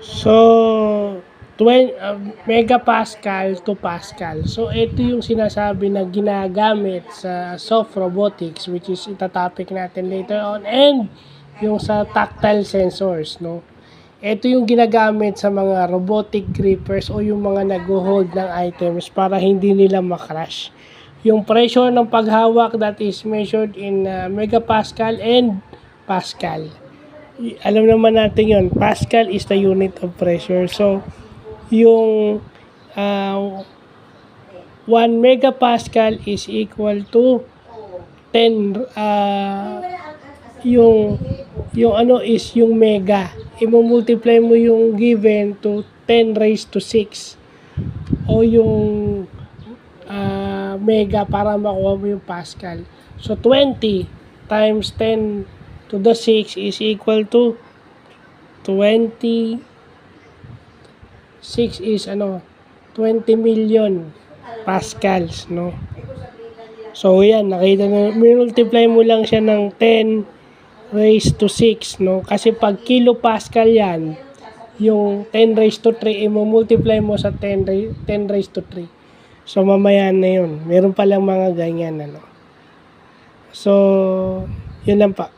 So, 20, megapascal to pascal. So, ito yung sinasabi na ginagamit sa soft robotics, which is itatopic natin later on, and yung sa tactile sensors, no? Ito yung ginagamit sa mga robotic grippers o yung mga nag-hold ng items para hindi nila makrush. Yung pressure ng paghawak that is measured in megapascal and pascal. Alam naman natin yon, pascal is the unit of pressure. So, yung 1 megapascal is equal to 10 yung ano is yung mega. I-multiply mo yung given to 10 raised to 6 o yung mega para makuha mo yung pascal. So 20 times 10 to the 6 is equal to 20. 6 is 20 million pascals, no? So yan, nakita na, multiply mo lang siya ng 10 raised to 6, no? Kasi pag kilopascal yan, yung 10 raised to 3, i-multiply mo sa 10 raised to 3. So mamaya na yun. Meron palang mga ganyan, ano. So, yun lang pa.